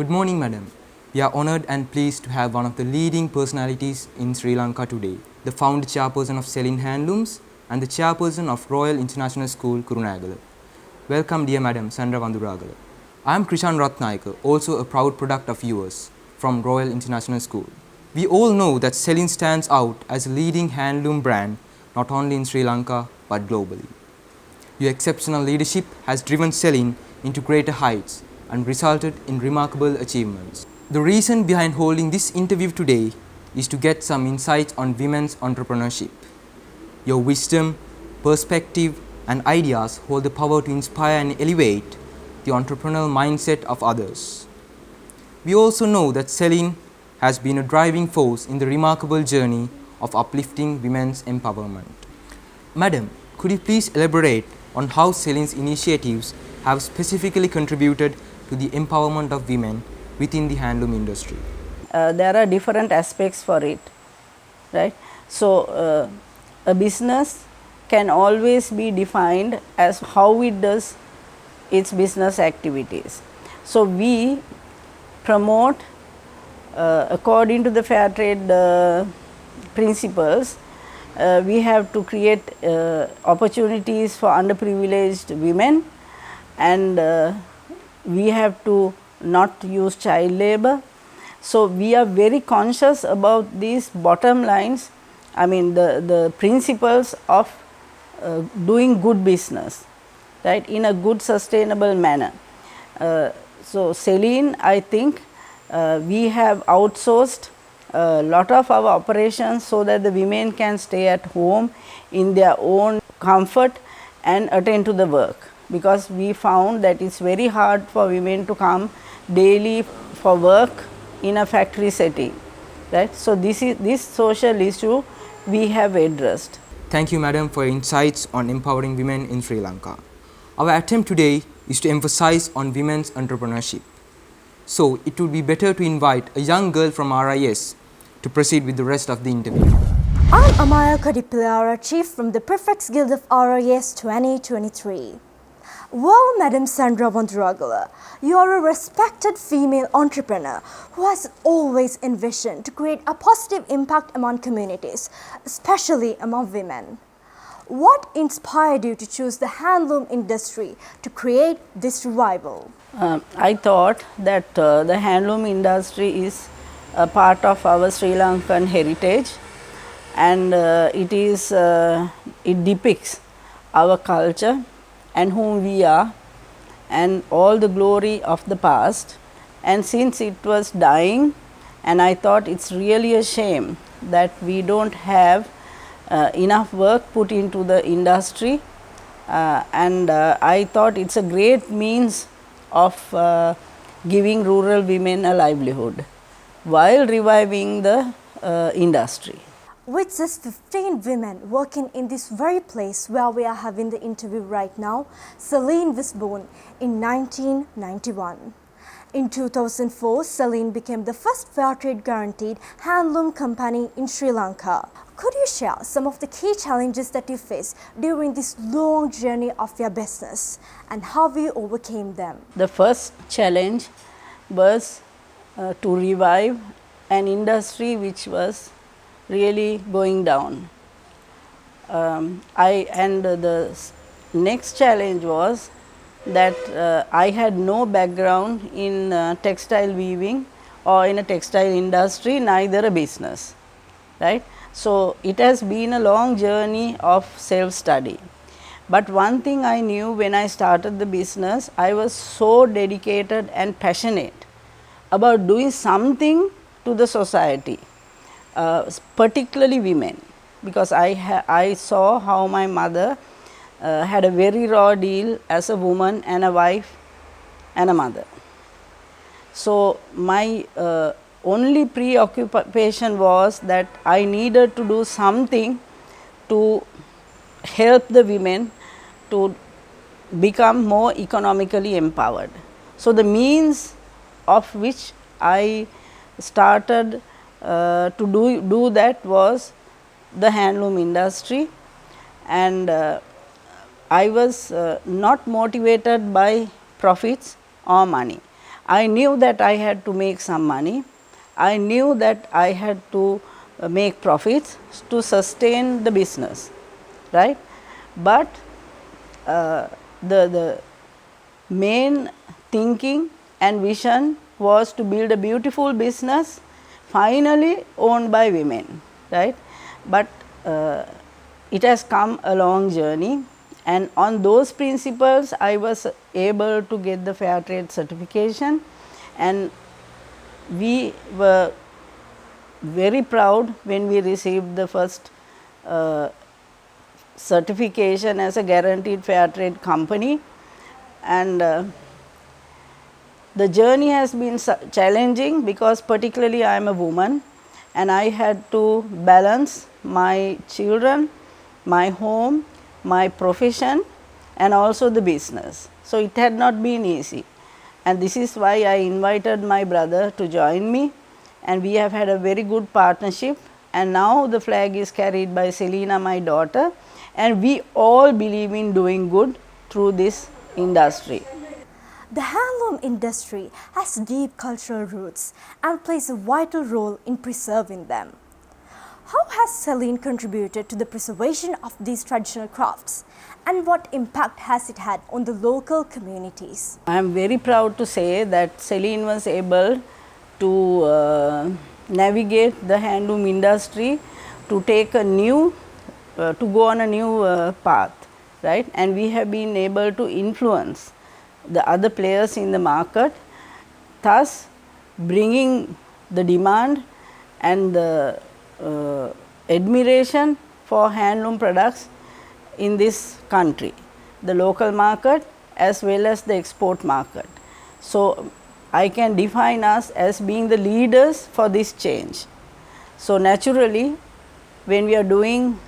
Good morning, madam. We are honoured and pleased to have one of the leading personalities in Sri Lanka today, the founder chairperson of Selyn Handlooms and the chairperson of Royal International School, Kurunegala. Welcome, dear madam, Sandra Wanduragala. I am Krishan Ratnayaka, also a proud product of yours from Royal International School. We all know that Selyn stands out as a leading handloom brand not only in Sri Lanka but globally. Your exceptional leadership has driven Selyn into greater heights and resulted in remarkable achievements. The reason behind holding this interview today is to get some insights on women's entrepreneurship. Your wisdom, perspective, and ideas hold the power to inspire and elevate the entrepreneurial mindset of others. We also know that Selyn has been a driving force in the remarkable journey of uplifting women's empowerment. Madam, could you please elaborate on how Selyn's initiatives have specifically contributed to the empowerment of women within the handloom industry? There are different aspects for it, right? So, a business can always be defined as how it does its business activities. So, we promote according to the fair trade principles. We have to create opportunities for underprivileged women, and we have to not use child labor. So, we are very conscious about these bottom lines, I mean the principles of doing good business, right, in a good sustainable manner. So, Selyn, I think we have outsourced a lot of our operations so that the women can stay at home in their own comfort and attend to the work, because we found that it's very hard for women to come daily for work in a factory setting, right. So, this social issue we have addressed. Thank you, madam, for your insights on empowering women in Sri Lanka. Our attempt today is to emphasize on women's entrepreneurship. So, it would be better to invite a young girl from RIS to proceed with the rest of the interview. I'm Amaya Kadipilara, Chief from the Prefects Guild of RIS 2023. Well, Madam Sandra Wanduragala, you are a respected female entrepreneur who has always envisioned to create a positive impact among communities, especially among women. What inspired you to choose the handloom industry to create this revival? I thought that the handloom industry is a part of our Sri Lankan heritage, and it depicts our culture and whom we are and all the glory of the past. And since it was dying, and I thought it's really a shame that we don't have enough work put into the industry, and I thought it's a great means of giving rural women a livelihood while reviving the industry. With just 15 women working in this very place where we are having the interview right now, Selyn was born in 1991. In 2004, Selyn became the first fair trade guaranteed handloom company in Sri Lanka. Could you share some of the key challenges that you faced during this long journey of your business and how you overcame them? The first challenge was to revive an industry which was really going down. The next challenge was that I had no background in textile weaving or in a textile industry, neither a business, right. So, it has been a long journey of self-study. But one thing I knew when I started the business, I was so dedicated and passionate about doing something to the society, particularly women, because I saw how my mother had a very raw deal as a woman and a wife and a mother. So, my only preoccupation was that I needed to do something to help the women to become more economically empowered. So, the means of which I started to do that was the handloom industry, and I was not motivated by profits or money. I knew that I had to make some money. I knew that I had to make profits to sustain the business, right? But the main thinking and vision was to build a beautiful business finally owned by women, right? But it has come a long journey, and on those principles I was able to get the fair trade certification, and we were very proud when we received the first certification as a guaranteed fair trade company. And the journey has been challenging because particularly I am a woman and I had to balance my children, my home, my profession and also the business. So it had not been easy, and this is why I invited my brother to join me, and we have had a very good partnership, and now the flag is carried by Selyn, my daughter, and we all believe in doing good through this industry. The handloom industry has deep cultural roots and plays a vital role in preserving them. How has Selyn contributed to the preservation of these traditional crafts, and what impact has it had on the local communities? I am very proud to say that Selyn was able to navigate the handloom industry to take a new, to go on a new path, right? And we have been able to influence the other players in the market, thus bringing the demand and the admiration for handloom products in this country, the local market as well as the export market. So I can define us as being the leaders for this change. So naturally, when we are doing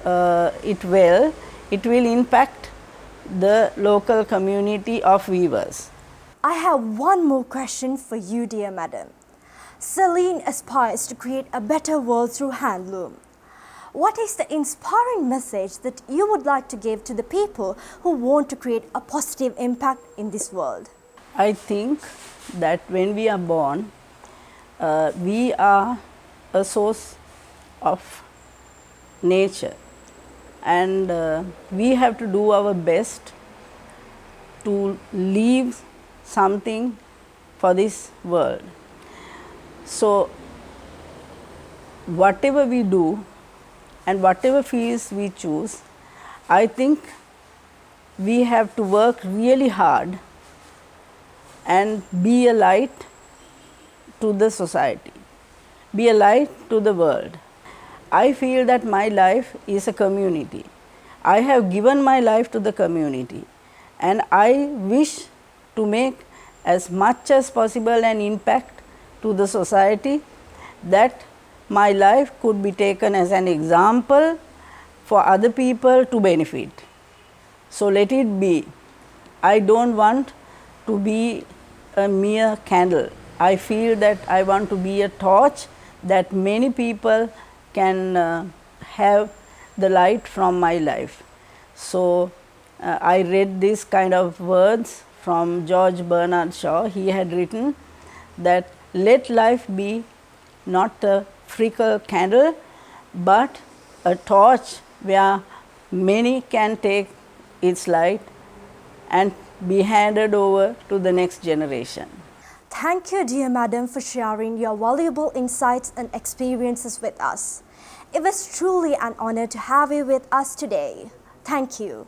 it well, it will impact the local community of weavers. I have one more question for you, dear madam. Selyn aspires to create a better world through handloom. What is the inspiring message that you would like to give to the people who want to create a positive impact in this world? I think that when we are born, we are a source of nature, and we have to do our best to leave something for this world. So whatever we do and whatever fields we choose, I think we have to work really hard and be a light to the society, be a light to the world. I feel that my life is a community. I have given my life to the community, and I wish to make as much as possible an impact to the society, that my life could be taken as an example for other people to benefit. So let it be. I don't want to be a mere candle. I feel that I want to be a torch that many people can have the light from my life. So I read this kind of words from George Bernard Shaw. He had written that let life be not a fickle candle, but a torch where many can take its light and be handed over to the next generation. Thank you, dear madam, for sharing your valuable insights and experiences with us. It was truly an honor to have you with us today. Thank you.